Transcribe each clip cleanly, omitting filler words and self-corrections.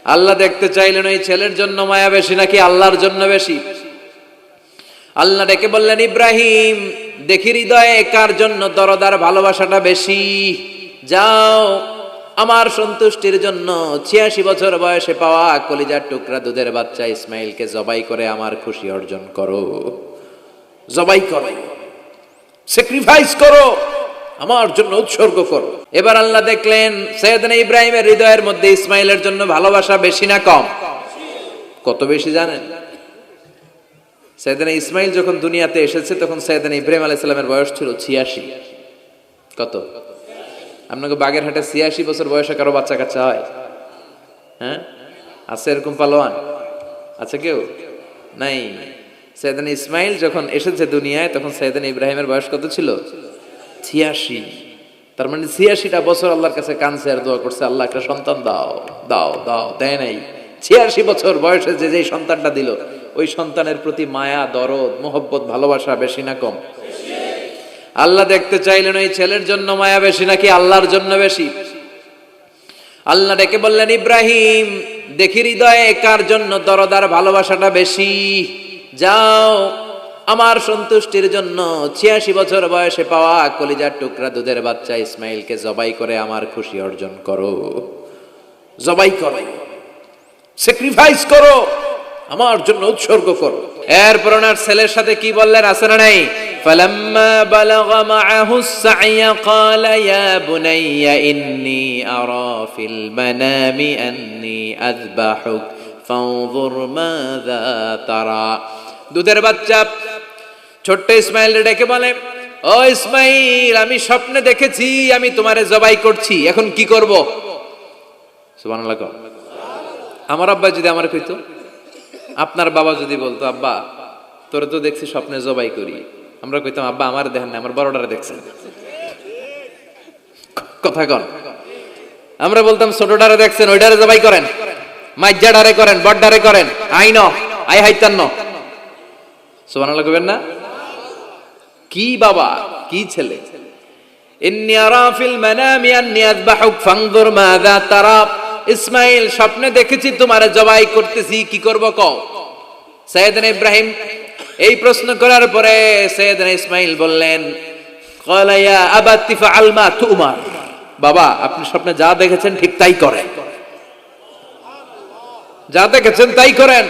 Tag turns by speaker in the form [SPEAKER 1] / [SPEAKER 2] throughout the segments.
[SPEAKER 1] আল্লাহ দেখতে চাইলেন ওই ছেলের জন্য মায়া বেশি নাকি আল্লাহর জন্য বেশি। আল্লাহ ডেকে বললেন, ইব্রাহিম দেখি হৃদয়ে কার জন্য দরদার ভালোবাসাটা বেশি। যাও আমার সন্তুষ্টির জন্য ৮৬ বছর বয়সে পাওয়া কলিজার টুকরা দুধের বাচ্চা ইসমাইলকে জবাই করে আমার খুশি অর্জন করো। জবাই করো, স্যাক্রিফাইস করো, আমার জন্য উৎসর্গ করো। এবার আল্লাহ দেখলেন সাইয়েদনা ইব্রাহিমের হৃদয়ের মধ্যে ইসমাইলের জন্য ভালোবাসা বেশি না কম? কত বেশি জানেন? সাইয়েদনা ইসমাইল যখন দুনিয়াতে এসেছে তখন সাইয়েদনা ইব্রাহিম আলাইহিস সালামের বয়স ছিল ৮৬। কত? আপনাকে বাগেরহাটে ৮৬ বছর বয়সে কারো বাচ্চা কাচ্চা হয়? হ্যাঁ, আছে এরকম পালোয়ান? আছে কেউ? নাই। সাইয়েদনা ইসমাইল যখন এসেছে দুনিয়ায় তখন সাইয়েদনা ইব্রাহিমের বয়স কত ছিল? ৮৬। তার মানে ৮৬টা বছর আল্লাহর কাছে কাঁদছে আর দোয়া করছে, আল্লাহ একটা সন্তান দাও দাও দাও, দেয় নাই। ৮৬ বছর বয়সে যে যেই সন্তানটা দিল ওই সন্তানের প্রতি মায়া, দরদ, মোহব্বত, ভালোবাসা বেশি না কম? আল্লাহ দেখতে চাইলেন ওই ছেলের জন্য মায়া বেশি নাকি আল্লাহর জন্য বেশি। আল্লাহ ডেকে বললেন, ইব্রাহিম দেখি হৃদয়ে কার জন্য দরদার ভালোবাসাটা বেশি। যাও আমার সন্তুষ্টির জন্য ৮৬ বছর বয়সে পাওয়া কলিজার টুকরা দুধের বাচ্চা ইসমাইলকে জবাই করে আমার খুশি অর্জন করো। জবাই করো, স্যাক্রিফাইস করো, আমার জন্য উৎসর্গ করো। এরপর ওনার ছেলের সাথে কি বললেন আছে না নাই? ফালাম্মা বালাগা মাআহু সা'য়া ক্বালা ইয়া বুনাইয়া ইন্নী আরা ফিল মানামি আন্নী আযবাহুক ফানজুর মাযা তারা। দুধের বাচ্চা ছোট্ট ইসমাইল ডেকে বলে, ও ইসমাইল আমি স্বপ্নে দেখেছি আমি তোমারে জবাই করছি, এখন কি করব? সুবহানাল্লাহ। আমার আব্বা যদি আমার কইতো, আপনার বাবা যদি বলতো, আব্বা তোরে তো দেখছি স্বপ্নে জবাই করি, আমরা কইতাম আব্বা আমার দেখেন না, আমার বড়টারে দেখছেন। কথা কন। আমরা বলতাম ছোটটারে দেখছেন, ওইটারে জবাই করেন, মাইজ্জাডারে করেন, বড়ডারে করেন, আইন আই হাইতান্ন। সুবহানাল্লাহ কইবেন না? কি বাবা, কি ছেলে! ইন্নী আরা ফিল মানামি আন্নী আযবাহুক ফানজুর মাযা তারা। ইসমাইল স্বপ্নে দেখেছি তোমারে জবাই করতেছি, কি করব কও? সাইয়েদনা ইব্রাহিম এই প্রশ্ন করার পরে সাইয়েদনা ইসমাইল বললেন, ক্বালা ইয়া আবাতি ফাআল মা তুমার। বাবা আপনি স্বপ্নে যা দেখেছেন ঠিক তাই করেন, যা দেখেছেন তাই করেন।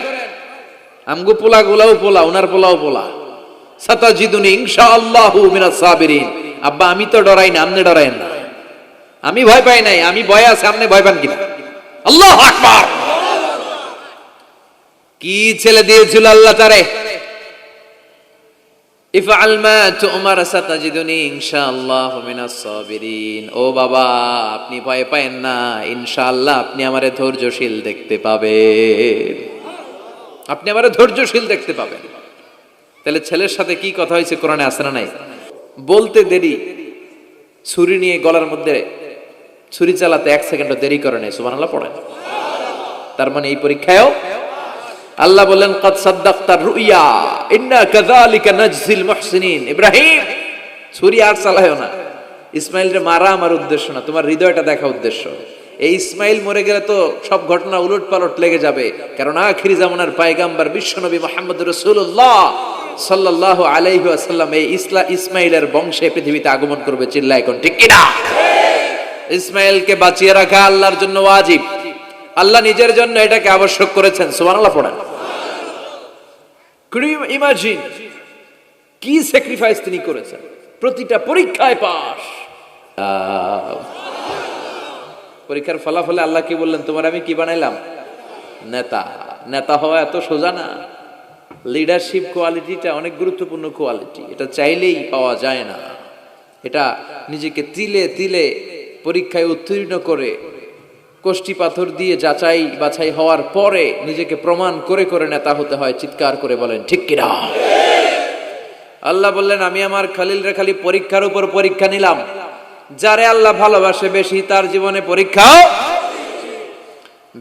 [SPEAKER 1] আমগো পোলা গুলাও পোলা, উনার পোলাও পোলা। সাতাজিদুনি ইনশাআল্লাহু মিনাস সাবিরিন। আব্বা আমি তো ডরাই না, আপনি ডরায়েন না। আমি ভয় পাই নাই, আমি ভয় আছে, আপনি ভয় পান কিনা? আল্লাহু আকবার। কি ছেলে দিয়েছিল আল্লাহ তারে! ইফআল মা তুমার সাতাজিদুনি ইনশাআল্লাহু মিনাস সাবিরিন। ও বাবা আপনি ভয় পায়েন না, ইনশাআল্লাহ আপনি আমারে ধৈর্যশীল দেখতে পাবেন, আপনি আমারে ধৈর্যশীল দেখতে পাবেন। তাহলে ছেলের সাথে কি কথা হয়েছে কোরআনে আছে না নাই? বলতে দেরি, ছুরি নিয়ে গলার মধ্যে ছুরি চালাতে 1 সেকেন্ডও দেরি করে নাই। সুবহানাল্লাহ পড়েন। তার মানে এই পরীক্ষায়ও আল্লাহ বললেন, ক্বাদ সাদ্দাকতার রুইয়া ইন্না কাযালিকা নাজজিল মুহসিনিন। ইব্রাহিম ছুরি আর চালায়ও না, ইসমাইলকে মারা আমার উদ্দেশ্য না, তোমার হৃদয়টা দেখা উদ্দেশ্য। এই ইসমাইল মরে গেলে তো সব ঘটনা উলট পালট লেগে যাবে, কারণ আখিরি জামানার পয়গম্বর বিশ্বনবী মুহাম্মদ রাসূলুল্লাহ সাল্লাল্লাহু আলাইহি ওয়াসাল্লাম এই ইসমাইলের বংশে পৃথিবীতে আগমন করবে। চিল্লায় কোন ঠিক কিনা? ইসমাইলকে বাঁচিয়ে রাখা আল্লাহর জন্য ওয়াজিব, আল্লাহ নিজের জন্য এটাকে আবশ্যক করেছেন। সুবহানাল্লাহ পড়েন। Could you imagine কি স্যাক্রিফাইস তিনি করেছেন? প্রতিটা পরীক্ষায় পাস। পরীক্ষার ফলাফলে আল্লাহ কি বললেন? তোমার আমি কি বানাইলাম? নেতা। নেতা হওয়া এত সোজা না। লিডারশিপ কোয়ালিটিটা অনেক গুরুত্বপূর্ণ কোয়ালিটি, এটা চাইলেই পাওয়া যায় না। এটা নিজেকে তিলে তিলে পরীক্ষায় উত্তীর্ণ করে, কষ্টি পাথর দিয়ে যাচাই বাছাই হওয়ার পরে নিজেকে প্রমাণ করে করে নেতা হতে হয়। চিৎকার করে বলেন ঠিক কিনা? আল্লাহ বললেন, আমি আমার খলিলরে খালি পরীক্ষার উপর পরীক্ষা নিলাম। যারে আল্লাহ ভালোবাসে বেশি তার জীবনে পরীক্ষাও।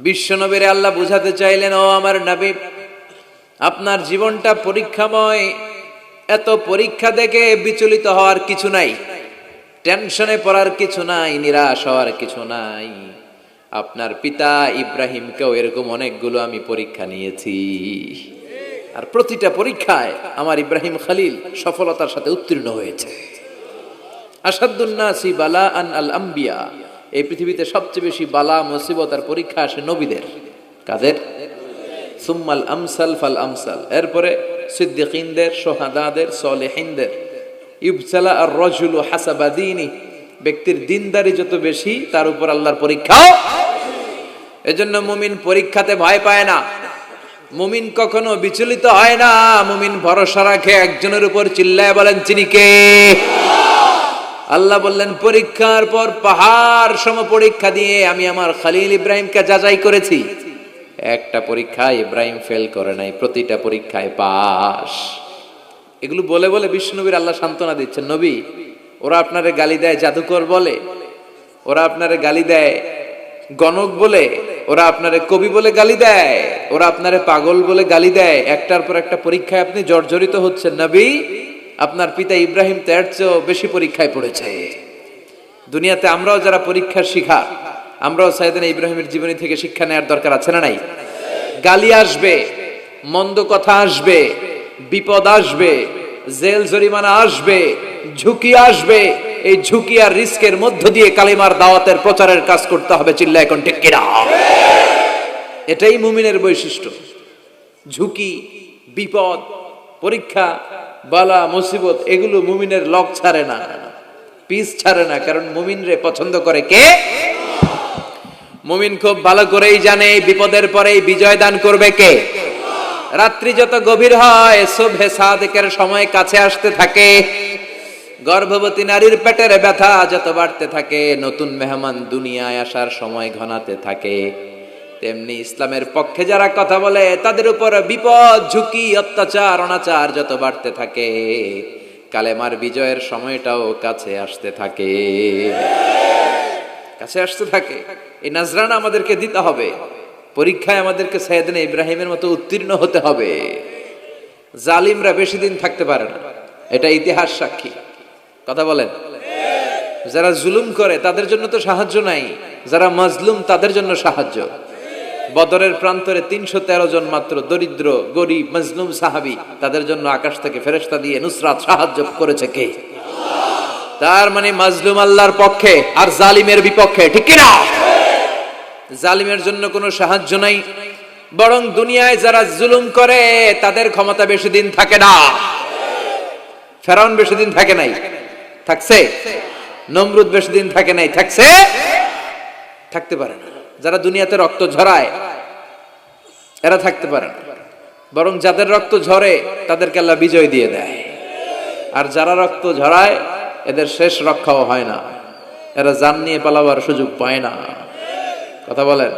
[SPEAKER 1] বিশ্বনবীরে আল্লাহ বুঝাতে চাইলেন, ও আমার নবী আপনার জীবনটা পরীক্ষাময়, এত পরীক্ষা দেখে বিচলিত হওয়ার কিছু নাই, টেনশনে পড়ার কিছু নাই, নিরাশ হওয়ার কিছু নাই। আপনার পিতা ইব্রাহিমকেও এরকম অনেকগুলো আমি পরীক্ষা নিয়েছি, আর প্রতিটা পরীক্ষায় আমার ইব্রাহিম খলিল সফলতার সাথে উত্তীর্ণ হয়েছে। আসাদুন নাসি বালাআন আল আম্বিয়া, এই পৃথিবীতে সবচেয়ে বেশি বালা মুসিবত আর পরীক্ষা আসে নবীদের। কাদের? সুম্মাল আমসাল ফাল আমসাল, এরপরে সিদ্দিকিনদের, শুহাদাদের, সলিহিনদের। ইবতালা আর রাজুলু হাসাবা দীনি, ব্যক্তির দিনদারি যত বেশি তার উপর আল্লাহর পরীক্ষাও। এজন্য মুমিন পরীক্ষাতে ভয় পায় না, মুমিন কখনো বিচলিত হয় না, মুমিন ভরসা রাখে একজনের উপর। চিল্লায় বলেন যিনি কে? আল্লাহ বললেন পরীক্ষার পর পাহাড় সম পরীক্ষা দিয়ে আমি আমার খলিল ইব্রাহিমকে যাচাই করেছি। একটা পরীক্ষায় ইব্রাহিম ফেল করে নাই, প্রতিটা পরীক্ষায় পাস। এগুলো বলে বলে বিষ্ণুনবীর আল্লাহ সান্ত্বনা দিচ্ছেন, নবী ওরা আপনারে গালি দেয় জাদুকর বলে, ওরা আপনারে গালি দেয় গণক বলে, ওরা আপনারে কবি বলে গালি দেয়, ওরা আপনারে পাগল বলে গালি দেয়, একটার পর একটা পরীক্ষায় আপনি জর্জরিত হচ্ছেন। নবী আপনার পিতা ইব্রাহিম তো এর চেয়েও বেশি পরীক্ষায় পড়েছে। দুনিয়াতে আমরাও যারা পরীক্ষার শিখা, আমরাও সাইয়েদনা ইব্রাহিমের জীবনী থেকে শিক্ষা নেওয়ার দরকার আছে না নাই? গালি আসবে, মন্দ কথা আসবে, বিপদ আসবে, জেল জরিমানা আসবে, ঝুঁকি আসবে। এই ঝুঁকি আর রিস্কের মধ্য দিয়ে কালিমার দাওয়াতের প্রচারের কাজ করতে হবে। চিল্লায় এখন ঠিক কিনা? এটাই মুমিনের বৈশিষ্ট্য। ঝুঁকি, বিপদ, পরীক্ষা, বালা মুসিবত, এগুলো মুমিনের লক ছাড়ে না, পিস ছাড়ে না। কারণ মুমিনরে পছন্দ করে কে? মুমিন খুব ভালো করেই জানে বিপদের পরেই বিজয় দান করবে কে। রাত্রি যত গভীর হয়, সুবহে সাদেকের সময় কাছে আসতে থাকে, গর্ভবতী নারীর পেটের ব্যথা যত বাড়তে থাকে, নতুন মেহমান দুনিয়ায় আসার সময় ঘনাতে থাকে, তেমনি ইসলামের পক্ষে যারা কথা বলে তাদের উপর বিপদ, ঝুঁকি, অত্যাচার, অনাচার যত বাড়তে থাকে, কালেমার বিজয়ের সময়টাও কাছে আসতে থাকে, কাছে আসতে থাকে। এই নাজরানা আমাদেরকে দিতে হবে। পরীক্ষায় আমাদেরকে সাইয়েদনা ইব্রাহিমের মতো উত্তীর্ণ হতে হবে। জালিমরা বেশি দিন থাকতে পারে না, এটা ইতিহাস সাক্ষী। কথা বলেন। যারা জুলুম করে তাদের জন্য তো সাহায্য নাই, যারা মাজলুম তাদের জন্য সাহায্য। বদরের প্রান্তরে 313 জন মাত্র দরিদ্র, গরিব, মাজলুম সাহাবী, তাদের জন্য আকাশ থেকে ফেরেশতা দিয়ে নুসরাত সাহায্য করেছে কে? তার মানে মাজলুম আল্লাহর পক্ষে আর জালিমের বিপক্ষে, ঠিক কি না? জালিমের জন্য কোনো সাহায্য নাই, বরং দুনিয়ায় যারা জুলুম করে তাদের ক্ষমতা বেশি দিন থাকে না। ফেরাউন বেশি দিন থাকে নাই, থাকছে? নমরুদ বেশি দিন থাকে নাই, থাকছে? থাকতে পারে না। যারা দুনিয়াতে রক্ত ঝরায় এরা থাকতে পারে না, বরং যাদের রক্ত ঝরে তাদেরকে আল্লাহ বিজয় দিয়ে দেয়। আর যারা রক্ত ঝরায় এদের শেষ রক্ষাও হয় না, এরা জান নিয়ে পালাবার সুযোগ পায় না। কথা বলেন।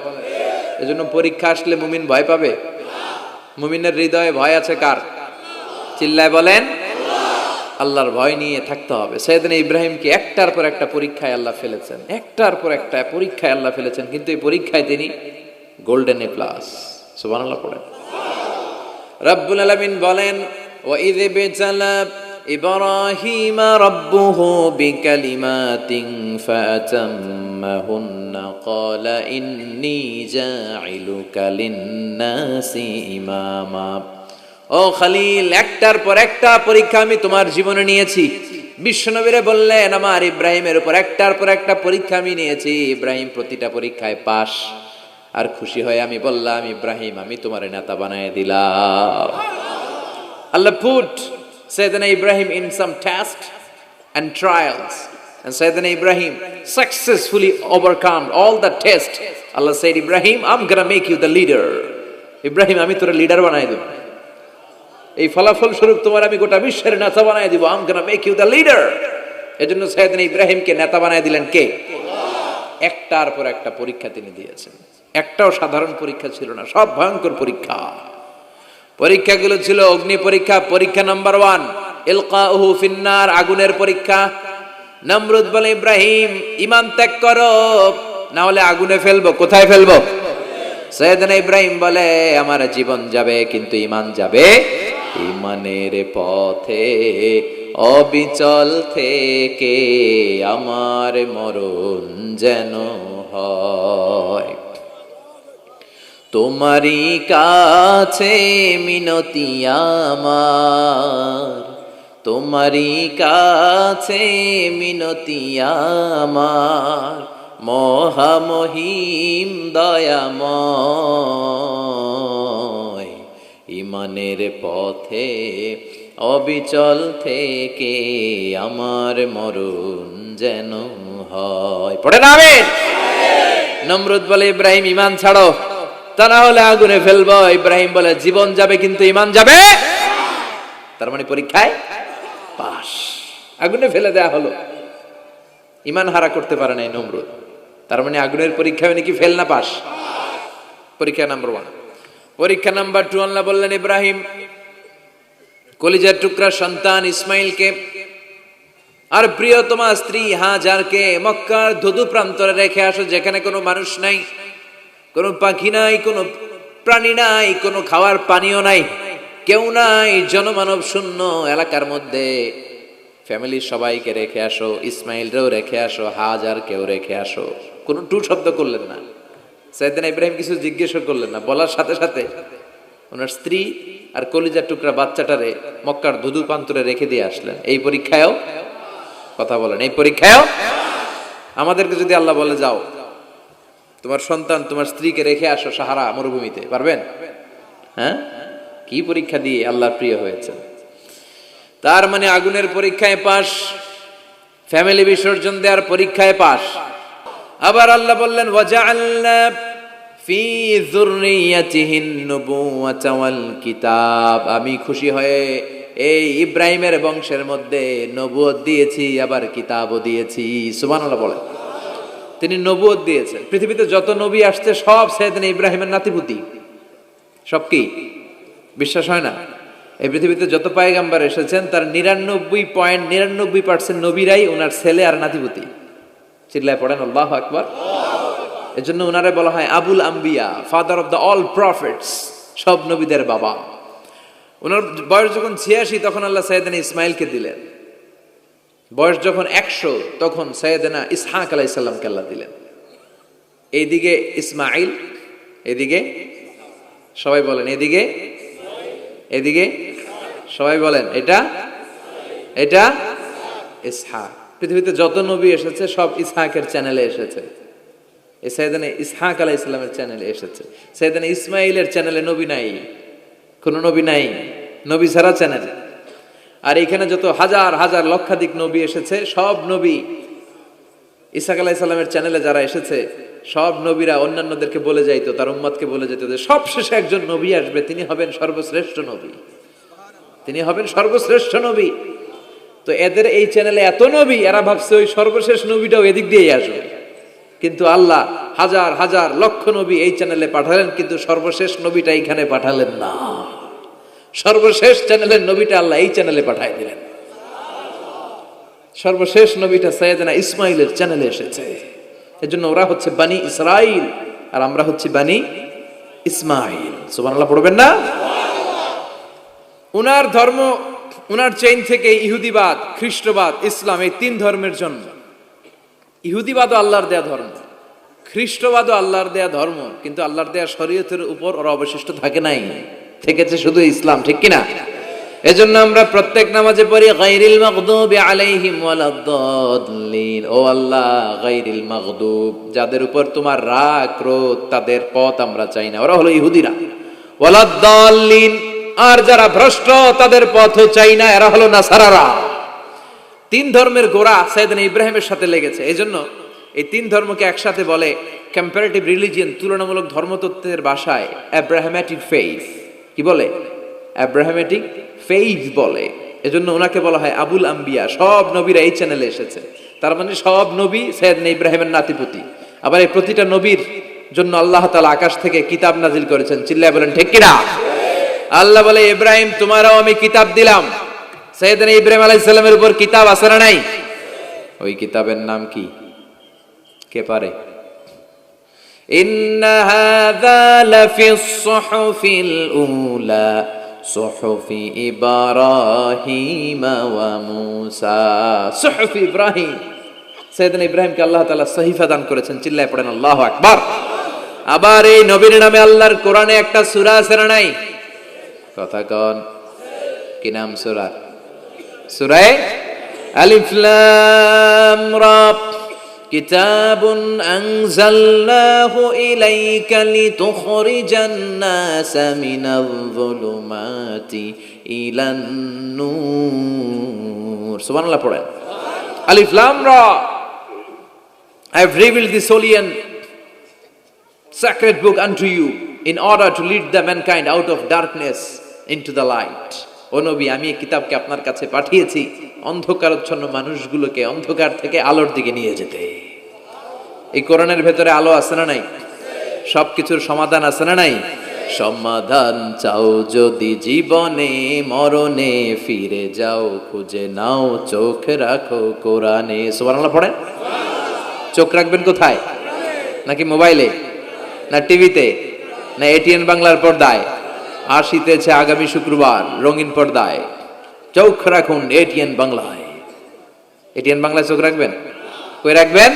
[SPEAKER 1] এজন্য পরীক্ষা আসলে মুমিন ভয় পাবে? মুমিনের হৃদয়ে ভয় আছে কার? চিল্লায় বলেন। আল্লাহর ভয় নিয়ে থাকতে হবে। সাইয়েদনা ইব্রাহিমকে একটার পর একটা পরীক্ষায় আল্লাহ ফেলেছেন, একটার পর একটা পরীক্ষায় আল্লাহ ফেলেছেন, কিন্তু এই পরীক্ষায় তিনি গোল্ডেন এ প্লাস। সুবহানাল্লাহ পড়েন। রব্বুল আলামিন বলেন, ওয়া ইয বিতালা ইব্রাহিম রাব্বুহু বিকালিমাতিন ফাতাম্মাহুন্না ক্বালা ইন্নী জাইলুকা লিন-নাসি ইমামা। ও খলিল, একটার পর একটা পরীক্ষা আমি তোমার জীবনে নিয়েছি। বিশ্বনবীরে বললেন আমার ইব্রাহিমের উপর একটার পর একটা পরীক্ষা আমি নিয়েছি, ইব্রাহিম প্রতিটা পরীক্ষায় পাস। আর খুশি হয়ে আমি বললাম, ইব্রাহিম আমি তোমার নেতা বানায় দিলাম। আল্লাহ put Sayyidina Ibrahim in some tests and trials, and Sayyidina Ibrahim successfully overcome all the tests. Allah said, Ibrahim, I'm gonna make you the leader. Ibrahim আমি তোর লিডার বানাই দেব, এই ফলাফল স্বরূপ তোমার আমি গোটা বিশ্বের নেতা বানাই দিব। I'm gonna make you the leader. এজন্য সাইয়েদনা ইব্রাহিমকে নেতা বানাই দিলেন কে? একটার পর একটা পরীক্ষা তিনি দিয়েছেন। একটাও সাধারণ পরীক্ষা ছিল না, সব ভয়ঙ্কর পরীক্ষা। পরীক্ষাগুলো ছিল অগ্নি পরীক্ষা। পরীক্ষা নাম্বার 1 ইলকাউহু ফিন্নার, আগুনের পরীক্ষা। নমরুদ বলে, ইব্রাহিম ঈমান ত্যাগ করো, না হলে আগুনে ফেলবো। কোথায় ফেলবো? সাইয়েদনা ইব্রাহিম বলে, আমার জীবন যাবে কিন্তু ঈমান যাবে। ঈমানের পথে অবিচল থেকে আমার মরণ যেন হয়। তোমারই কাছে মিনতি আমার, তোমারই কাছে মিনতি আমার, মহামহিম দয়াময়, ইমানের পথে অবিচল থেকে আমার মরণ যেন হয়। পড়ে না আমিন। নমরুদ বলে, ইব্রাহিম ইমান ছাড়ো, তা না হলে আগুনে ফেলবো। ইব্রাহিম বলে, জীবন যাবে কিন্তু ইমান যাবে। তার মানে পরীক্ষায় পাস, আগুনে ফেলে দেয়া হলো, ইমান হারা করতে পারে নাই নমরুদ। তার মানে আগুনের পরীক্ষায় নাকি ফেল না পাস। পরীক্ষা নাম্বার 1। পরীক্ষা নাম্বার 2, আল্লাহ বললেন, ইব্রাহিম কলিজার টুকরা সন্তান ইসমাইলকে আর প্রিয়তমা স্ত্রী হাজারকে মক্কার ধুধু প্রান্তরে রেখে আসো, যেখানে কোনো মানুষ নাই, কোনো পাখি নাই, কোনো প্রাণী নাই, কোনো খাওয়ার পানিও নাই, কেউ নাই, জনমানব শূন্য এলাকার মধ্যে ফ্যামিলির সবাইকে রেখে আসো, ইসমাইলরেও রেখে আসো, হাজারকেও রেখে আসো। কোনো টু শব্দ করলেন না। সাইয়েদনা ইব্রাহিম কিছু জিজ্ঞেসও করলেন না, বলার সাথে সাথে ওনার স্ত্রী আর কলিজার টুকরা বাচ্চাটারে মক্কার ধুধু প্রান্তরে রেখে দিয়ে আসলেন। এই পরীক্ষায়ও কথা বলেন, এই পরীক্ষায়ও আমাদেরকে যদি আল্লাহ বলে, যাও তোমার সন্তান তোমার স্ত্রীকে রেখে আসো সাহারা মরুভূমিতে, পারবেন? হ্যাঁ, কি পরীক্ষা দিয়ে আল্লাহর প্রিয় হয়েছে। তার মানে আগুনের পরীক্ষায় পাস, ফ্যামিলি বিসর্জন দেওয়ার পরীক্ষায় পাস। আবার আল্লাহ বললেন, ওয়াজআলনা ফি যুররিয়াতিহিন নুবুওয়াতা ওয়াল কিতাব, আমি খুশি হয়ে এই ইব্রাহিমের বংশের মধ্যে নবুয়ত দিয়েছি, আবার কিতাবও দিয়েছি। সুবহানাল্লাহ বলেন। তিনি নবুয়ত দিয়েছেন। পৃথিবীতে যত নবী আসছে সব সাইয়েদনা ইব্রাহিমের নাতিপুতি। সব কি বিশ্বাস হয় না? এই পৃথিবীতে যত পয়গম্বর এসেছেন তার 99.99% নবীরাই ওনার ছেলে আর নাতিপুতি। চিল্লায় পড়েন আল্লাহু আকবার। এজন্য ওনারে বলা হয় আবুল আম্বিয়া, father of the all prophets, সব নবীদের বাবা। ওনার বয়স যখন 86 তখন আল্লাহ সাইয়েদনা ইসমাইলকে দিলেন। বয়স যখন 100 তখন সাইয়েদনা ইসহাক আলাইহিস সালামকে আল্লাহ দিলেন। এইদিকে ইসমাইল, এদিকে সবাই বলেন, এদিকে এদিকে সবাই বলেন, এটা এটা ইসহাক। পৃথিবীতে যত নবী এসেছে সব ইসহাকের চ্যানেলে এসেছে। এই সাইয়েদনা ইসহাক আলাইহিস সালামের চ্যানেলে এসেছে। সাইয়েদনা ইসমাইলের চ্যানেলে নবী নাই, কোন নবী নাই, নবী ছাড়া চ্যানেল। আর এখানে যত হাজার হাজার লক্ষাধিক নবী এসেছে, সব নবী ইসহাক আলাইহিস সালামের চ্যানেলে যারা এসেছে, সব নবীরা অন্যান্যদেরকে বলে যাইতো, তার উম্মতকে বলে যেত যে সবশেষে একজন নবী আসবে, তিনি হবেন সর্বশ্রেষ্ঠ নবী, তিনি হবেন সর্বশ্রেষ্ঠ নবী। তো এদের এই চ্যানেলে এত নবী, এরা ভাবছে ওই সর্বশেষ নবীটাও এদিক দিয়েই আসবে। কিন্তু আল্লাহ হাজার হাজার লক্ষ নবী এই চ্যানেলে পাঠালেন, কিন্তু সর্বশেষ নবীটা এইখানে পাঠালেন না। সর্বশেষ চ্যানেলের নবীটা আল্লাহ এই চ্যানেলে পাঠাই দিলেন। সর্বশেষ নবীটা সাইয়েদনা ইসমাইলের চ্যানেলে এসেছে। এজন্য ওরা হচ্ছে বানি ইসরাইল আর আমরা হচ্ছি বানি ইসমাইল। সুবহানাল্লাহ পড়বেন না? উনার ধর্ম, উনার চেইন থেকে ইহুদিবাদ, খ্রিস্টবাদ, ইসলাম, এই 3 ধর্মের জন্ম। ইহুদিবাদও আল্লাহর দেয়া ধর্ম, খ্রিস্টবাদও আল্লাহর দেয়া ধর্ম, কিন্তু আল্লাহর দেয়া শরীয়তের উপর ওরা অবশিষ্ট থাকে নাই, থেকেছে শুধু ইসলাম। ঠিক কিনা? এজন্য আমরা প্রত্যেক নামাজে পড়ি গায়রিল মাগদুবি আলাইহিম ওয়ালাদ-দাল্লিন। ও আল্লাহ, গায়রিল মাগদুব, যাদের উপর তোমার রাগ ক্রোধ, তাদের পথ আমরা চাই না, ওরা হলো ইহুদিরা। ওয়ালাদ-দাল্লিন, আর যারা ভ্রষ্ট তাদের পথও চাই না, এরা হলো নাসারারা। 3 ধর্মের গোড়া সাইয়েদনা ইব্রাহিমের সাথে লেগেছে। এজন্য এই 3 ধর্মকে একসাথে বলে কম্পারেটিভ রিলিজিয়ন, তুলনামূলক ধর্মতত্ত্বের ভাষায় অ্যাব্রাহামেটিক ফেইথ। কি বলে? অ্যাব্রাহামেটিক ফেইথ বলে। এজন্য ওনাকে বলা হয় আবুল আম্বিয়া। সব নবীরা এই চ্যানেলে এসেছে। তার মানে সব নবী সাইয়েদনা ইব্রাহিমের নাতিপুতি। আবার এই প্রতিটা নবীর জন্য আল্লাহ তাআলা আকাশ থেকে কিতাব নাজিল করেছেন। চিল্লায় বলেন ঠিক কিনা? আল্লাহ বলে, ইব্রাহিম তোমারও আমি কিতাব দিলাম। সাইয়েদনা ইব্রাহিম আলাইহিস সালামের উপর কিতাব আছে না নাই? ওই কিতাবের নাম কি? কে পারে? ইন্না হাযা লাফিস সুহুফিল উলা সুহুফি ইব্রাহিম ওয়া মূসা। সুহুফি ইব্রাহিম, সাইয়েদনা ইব্রাহিমকে আল্লাহ তাআলা সহিফা দান করেছেন। চিল্লায় পড়েন আল্লাহু আকবার। আবার এই নবীর নামে আল্লাহর কোরআনে একটা সূরা আছে না নাই? কথা কন, কি নাম সূরা? সূরা আলিফ লাম রা। কিতাবুন আনজালনাহু ইলাইকা লিতুখরিজান নাসা মিনাল যুলুমাতি ইলান নূর। সুবহানাল্লাহ পড়েন। আলিফ লাম রা। I have revealed this holy and sacred book unto you in order to lead the mankind out of darkness into the light. ও নবী, আমি এই কিতাবকে আপনার কাছে পাঠিয়েছি অন্ধকারাচ্ছন্ন মানুষগুলোকে অন্ধকার থেকে আলোর দিকে নিয়ে যেতে। এই কোরআনের ভেতরে আলো আছে না নাই? সবকিছুর সমাধান আছে না নাই? সমাধান চাও যদি জীবনে মরণে, ফিরে যাও খুঁজে নাও চোখ রাখো কোরআনে। সুবহানাল্লাহ পড়েন। চোখ রাখবেন কোথায়? নাকি মোবাইলে, না টিভিতে, না এটিএন বাংলার পর্দায়? আসিতেছে আগামী শুক্রবার রঙিন পর্দায়, চোখ রাখুন এটিএন বাংলায়। এটিএন বাংলায় চোখ রাখবেন? কই রাখবেন?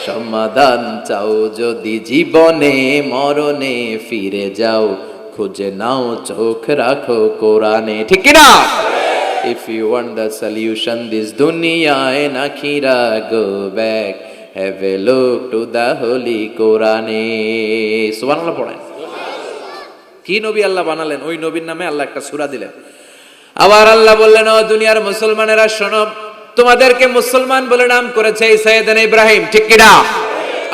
[SPEAKER 1] সমাধান চাও যদি জীবনে মরণে, ফিরে যাও খুঁজে নাও চোখ রাখো কোরআনে। ঠিক কিনা? If you want the solution this dunya and akhirah, go back, have a look to the holy Quran. সুবহানাল্লাহ পড়েন। কি নবী আল্লাহ বানালেন, ওই নবীর নামে আল্লাহ একটা সূরা দিলেন। আবার আল্লাহ বললেন, ও দুনিয়ার মুসলমানেরা শোনো, তোমাদেরকে মুসলমান বলে নাম করেছে সাইয়েদনা ইব্রাহিম। ঠিক কিনা?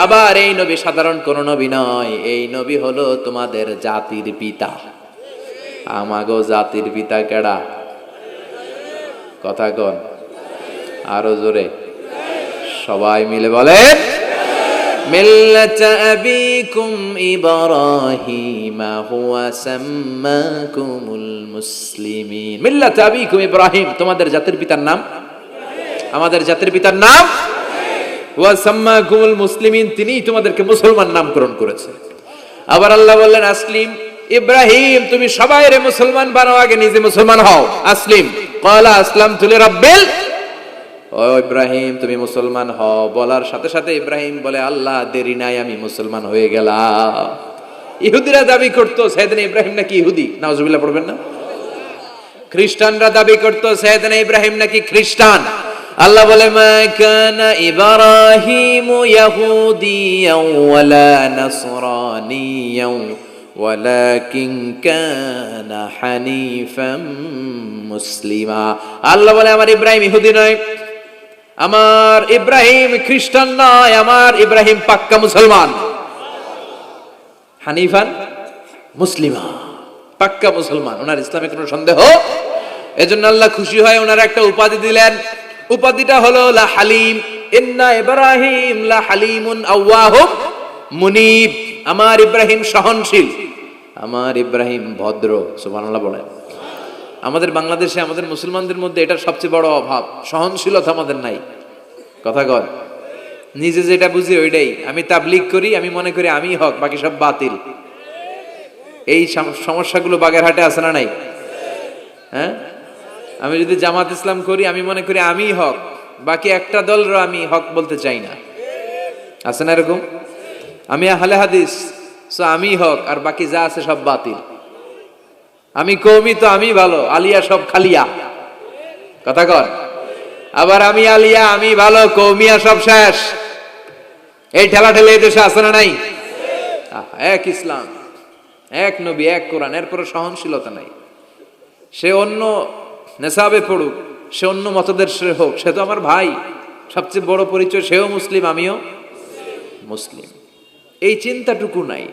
[SPEAKER 1] আবার এই নবী সাধারণ কোন নবী নয়, এই নবী হলো তোমাদের জাতির পিতা। আমাগো জাতির পিতা কেডা? কথা কন আরো জোরে, সবাই মিলে বলেন, মিল্লাতা আবিকুম ইব্রাহিম হুয়া সাম্মাকুমুল মুসলিমিন। মিল্লাতা আবিকুম ইব্রাহিম, তোমাদের জাতির পিতার নাম, আমাদের জাতির পিতার নাম ওয়া সাম্মাকুমুল মুসলিমিন, তিনিই তোমাদেরকে মুসলমান নামকরণ করেছে। আবার আল্লাহ বললেন, আসলিম ইব্রাহিম, তুমি সবাইরে মুসলমান বানাও, আগে নিজে মুসলমান হও। আসলিম ক্বালা আসলামতু লিরাব্বিল, ও ইব্রাহিম তুমি মুসলমান হও। বলার সাথে সাথে ইব্রাহিম বলে, আল্লাহ দেরি নাই, আমি মুসলমান হয়ে গেলাম। ইহুদিরা দাবি করতো সাইয়েদনা ইব্রাহিম নাকি ইহুদি, নাউজুবিল্লাহ পড়বেন না? খ্রিস্টানরা দাবি করতো সাইয়েদনা ইব্রাহিম নাকি খ্রিস্টান। আল্লাহ বলে, মা কানা ইব্রাহিম ইয়াহুদিয়াও ওয়ালা নাসরানিয়াও ওয়ালাকিন কানা হানিফাম মুসলিমা। আল্লাহ বলে, আমার ইব্রাহিম ইহুদি নয়, আমার ইব্রাহিম খ্রিস্টান নয়, আমার ইব্রাহিম পাক্কা মুসলমান। হানিফান মুসলিমা, পাক্কা মুসলমান, ওনার ইসলামে কোনো সন্দেহ। এজন্য আল্লাহ খুশি হয়, ওনার একটা উপাধি দিলেন। উপাধিটা হলো লা হালিম। ইন্না ইব্রাহিম লা হালিমুন আওয়াহুম মুনিব, আমার ইব্রাহিম সহনশীল, আমার ইব্রাহিম ভদ্র। সুবহানাল্লাহ বলেন। আমাদের বাংলাদেশে আমাদের মুসলমানদের মধ্যে এটার সবচেয়ে বড় অভাব, সহনশীলতা আমাদের নাই। কথা কর, নিজে যেটা বুঝি ওইটাই। আমি তাবলীগ করি, আমি মনে করি আমি হক, বাকি সব বাতিল। এই সমস্যাগুলো বাগেরহাটে আছে না নাই? হ্যাঁ, আমি যদি জামাত ইসলাম করি, আমি মনে করি আমি হক, বাকি একটা দলর আমি হক বলতে চাই না। আছে না এরকম? আমি আহলে হাদিস, সো আমি হক, আর বাকি যা আছে সব বাতিল। আমি কওমি, তো আমি ভালো, আলিয়া সব খালিয়া। কথা কর। আবার আমি আলিয়া, আমি ভালো, কওমিয়া সব শেষ। এই ঠেলা ঠেলে এই দেশে আছে না নাই? এক ইসলাম, এক নবী, এক কোরআন, এরপরে সহনশীলতা নাই। সে অন্য নেশাবে পড়ুক, সে অন্য মতদর্শে হোক, সে তো আমার ভাই। সবচেয়ে বড় পরিচয়, সেও মুসলিম, আমিও মুসলিম। এই চিন্তাটুকু নাই।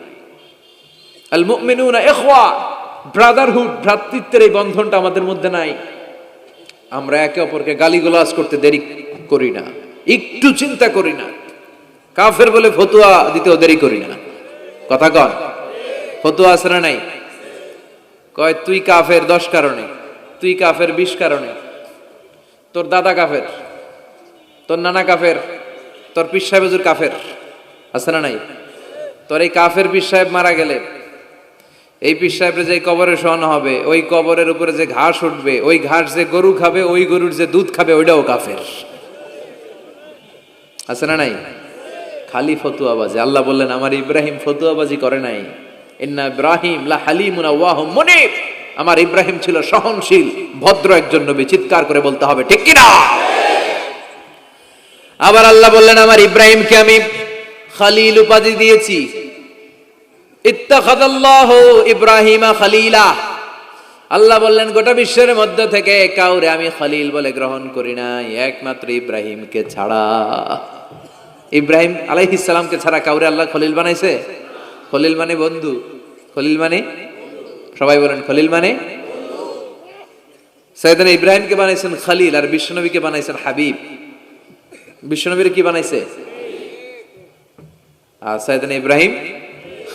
[SPEAKER 1] আল মুমিনুনা ইখওয়া, ব্রাদারহুড, ভ্রাতৃত্বের এই বন্ধনটা আমাদের মধ্যে নাই। আমরা একে অপরকে গালিগালাজ করতে দেরি করি না, একটু চিন্তা করি না। কাফের বলে ফতোয়া দিতেও দেরি করি না। কথা কন, ফতোয়া আছে না নাই? কয় তুই কাফের 10 কারণে, তুই কাফের 20 কারণে, তোর দাদা কাফের, তোর নানা কাফের, তোর পীর সাহেব হুজুর কাফের। আছে না নাই? তোর এই কাফের পীর সাহেব মারা গেলে, এই পীর সাহেবের যে কবরে শোয়ানো হবে, ওই কবরের উপরে যে ঘাস উঠবে, ওই ঘাস যে গরু খাবে, ওই গরুর যে দুধ খাবে, ওইটাও কাফের। আছে না নাই? খালি ফতুয়াবাজি। আল্লাহ বললেন আমার ইব্রাহিম ফতুয়াবাজি করে নাই। ইন্না ইব্রাহিম লা হালিমুন আওয়াহুম মুনিব, আমার ইব্রাহিম ছিল সহনশীল ভদ্র একজন নবী। চিৎকার করে বলতে হবে ঠিক কিনা। আবার আল্লাহ বললেন আমার ইব্রাহিমকে আমি খালিল উপাধি দিয়েছি। ইত্তাখাযাল্লাহু ইব্রাহিমা খালিলা, আল্লাহ বললেন গোটা বিশ্বের মধ্য থেকে কাউরে আমি খলিল বলে গ্রহণ করি নাই, একমাত্র ইব্রাহিমকে ছাড়া। ইব্রাহিম আলাইহিস সালামকে ছাড়া কাউরে আল্লাহ খলিল বানাইছে? খলিল মানে বন্ধু। খলিল মানে, সবাই বলেন খলিল মানে। সাইয়েদনা ইব্রাহিমকে বানাইছেন খলিল, আর বিশ্বনবীকে বানাইছেন হাবিব। বিশ্বনবীর কি বানাইছে? আর সাইয়েদনা ইব্রাহিম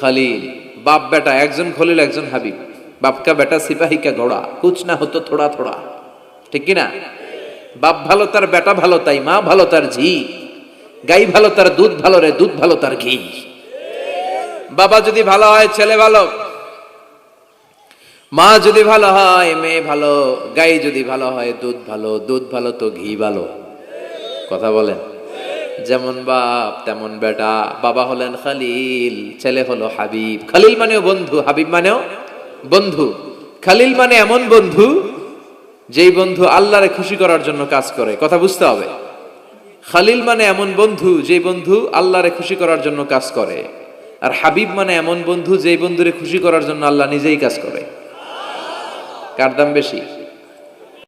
[SPEAKER 1] খলিল। বাপ বেটা, একজন খলিল একজন হাবিব। বাপ কা বেটা সিপাহী কা ঘোড়া, কুছ না হতো থোড়া থোড়া, ঠিক কিনা? বাপ ভালো তার বেটা ভালো তাই, মা ভালো তার ঝি, গাই ভালো তার দুধ ভালো রে, দুধ ভালো তার ঘি। বাবা যদি ভালো হয় ছেলে ভালো, মা যদি ভালো হয় মেয়ে ভালো, গাই যদি ভালো হয় দুধ ভালো, দুধ ভালো তো ঘি ভালো। কথা বলেন। যেমন বাপ তেমন বেটা। বাবা হলেন খলিল, ছেলে হলো হাবিব। খলিল মানেও বন্ধু, হাবিব মানেও বন্ধু। খলিল মানে এমন বন্ধু যেই বন্ধু আল্লাহরে খুশি করার জন্য কাজ করে। কথা বুঝতে হবে। খলিল মানে এমন বন্ধু যেই বন্ধু আল্লাহরে খুশি করার জন্য কাজ করে। আর হাবিব মানে এমন বন্ধু যেই বন্ধুরে খুশি করার জন্য আল্লাহ নিজেই কাজ করে। কার দাম বেশি?